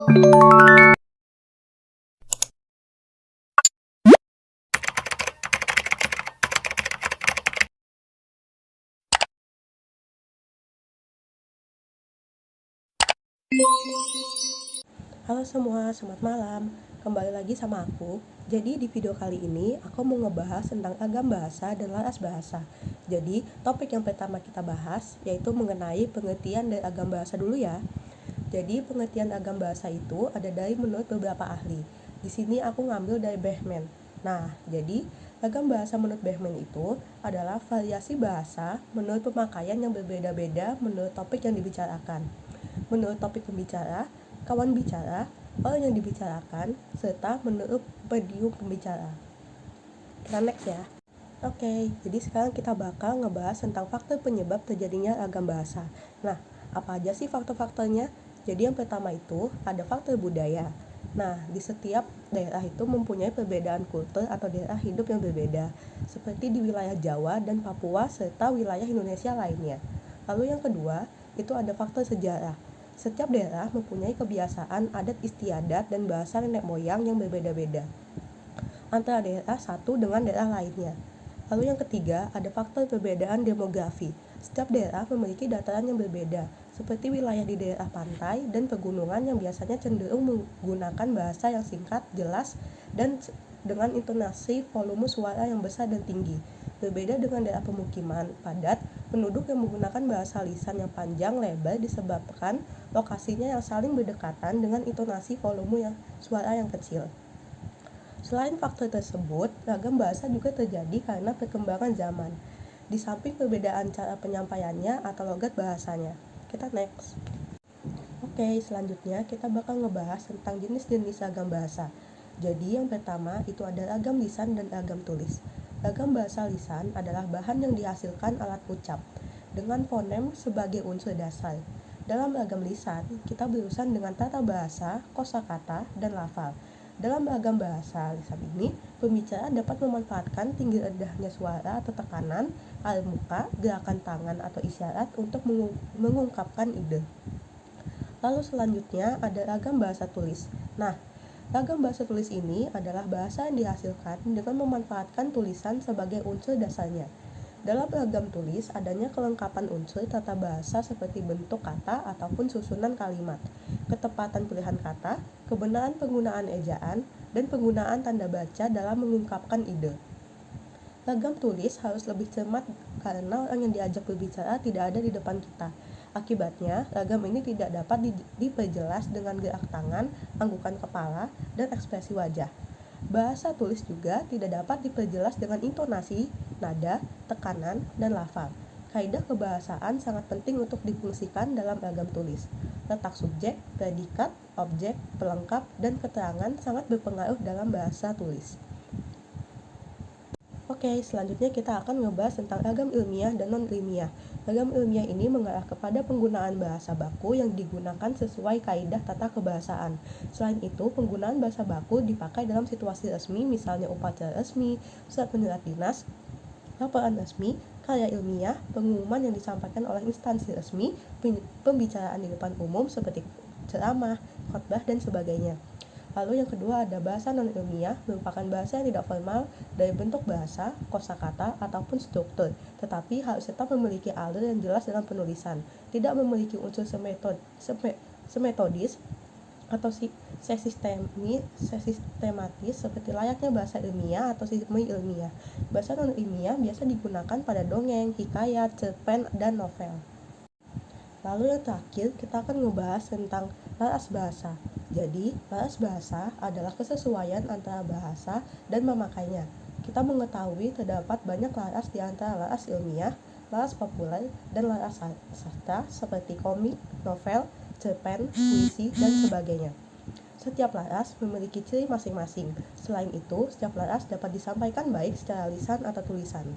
Halo semua, selamat malam. Kembali lagi sama aku. Jadi di video kali ini aku mau ngebahas tentang agam bahasa dan laras bahasa. Jadi topik yang pertama kita bahas yaitu mengenai pengertian dari agam bahasa dulu ya. Jadi pengertian agam bahasa itu ada dari menurut beberapa ahli. Di sini aku ngambil dari Behmen. Nah, jadi agam bahasa menurut Behmen itu adalah variasi bahasa menurut pemakaian yang berbeda-beda menurut topik yang dibicarakan. Menurut topik pembicara, kawan bicara, orang yang dibicarakan, serta menurut medium pembicara. Kita next ya. Oke, jadi sekarang kita bakal ngebahas tentang faktor penyebab terjadinya agam bahasa. Nah, apa aja sih faktor-faktornya? Jadi yang pertama itu ada faktor budaya. Nah, di setiap daerah itu mempunyai perbedaan kultur atau daerah hidup yang berbeda, seperti di wilayah Jawa dan Papua serta wilayah Indonesia lainnya. Lalu yang kedua, itu ada faktor sejarah. Setiap daerah mempunyai kebiasaan, adat istiadat, dan bahasa nenek moyang yang berbeda-beda antara daerah satu dengan daerah lainnya. Lalu yang ketiga, ada faktor perbedaan demografi. Setiap daerah memiliki dataran yang berbeda, seperti wilayah di daerah pantai dan pegunungan yang biasanya cenderung menggunakan bahasa yang singkat, jelas, dan dengan intonasi volume suara yang besar dan tinggi. Berbeda dengan daerah pemukiman padat, penduduk yang menggunakan bahasa lisan yang panjang lebar disebabkan lokasinya yang saling berdekatan dengan intonasi volume yang suara yang kecil. Selain faktor tersebut, ragam bahasa juga terjadi karena perkembangan zaman. Di samping perbedaan cara penyampaiannya atau logat bahasanya. Kita next. Oke, selanjutnya kita bakal ngebahas tentang jenis-jenis ragam bahasa. Jadi yang pertama itu ada ragam lisan dan ragam tulis. Ragam bahasa lisan adalah bahan yang dihasilkan alat ucap dengan fonem sebagai unsur dasar. Dalam ragam lisan, kita berurusan dengan tata bahasa, kosakata, dan lafal. Dalam ragam bahasa lisan ini, pembicara dapat memanfaatkan tinggi rendahnya suara atau tekanan, air muka, gerakan tangan atau isyarat untuk mengungkapkan ide. Lalu selanjutnya ada ragam bahasa tulis. Nah, ragam bahasa tulis ini adalah bahasa yang dihasilkan dengan memanfaatkan tulisan sebagai unsur dasarnya. Dalam ragam tulis adanya kelengkapan unsur tata bahasa seperti bentuk kata ataupun susunan kalimat, ketepatan pilihan kata, kebenaran penggunaan ejaan, dan penggunaan tanda baca dalam mengungkapkan ide. Ragam tulis harus lebih cermat karena orang yang diajak berbicara tidak ada di depan kita. Akibatnya, ragam ini tidak dapat diperjelas dengan gerak tangan, anggukan kepala, dan ekspresi wajah. Bahasa tulis juga tidak dapat diperjelas dengan intonasi, nada, tekanan, dan lafal. Kaidah kebahasaan sangat penting untuk difungsikan dalam ragam tulis. Letak subjek, predikat, objek, pelengkap, dan keterangan sangat berpengaruh dalam bahasa tulis. Oke, selanjutnya kita akan ngebahas tentang ragam ilmiah dan non-ilmiah. Ragam ilmiah ini mengarah kepada penggunaan bahasa baku yang digunakan sesuai kaidah tata kebahasaan. Selain itu, penggunaan bahasa baku dipakai dalam situasi resmi, misalnya upacara resmi, surat menyurat dinas, laporan resmi, karya ilmiah, pengumuman yang disampaikan oleh instansi resmi, pembicaraan di depan umum seperti ceramah, khotbah, dan sebagainya. Lalu yang kedua ada bahasa non-ilmiah, merupakan bahasa yang tidak formal dari bentuk bahasa, kosakata, ataupun struktur, tetapi harus tetap memiliki alur yang jelas dalam penulisan, tidak memiliki unsur semetodis atau sistematis seperti layaknya bahasa ilmiah atau sistem ilmiah. Bahasa non-ilmiah biasa digunakan pada dongeng, hikayat, cerpen, dan novel. Lalu yang terakhir, kita akan ngebahas tentang laras bahasa. Jadi, laras bahasa adalah kesesuaian antara bahasa dan memakainya. Kita mengetahui terdapat banyak laras di antara laras ilmiah, laras populer, dan laras sastra seperti komik, novel, cerpen, puisi, dan sebagainya. Setiap laras memiliki ciri masing-masing. Selain itu, setiap laras dapat disampaikan baik secara lisan atau tulisan.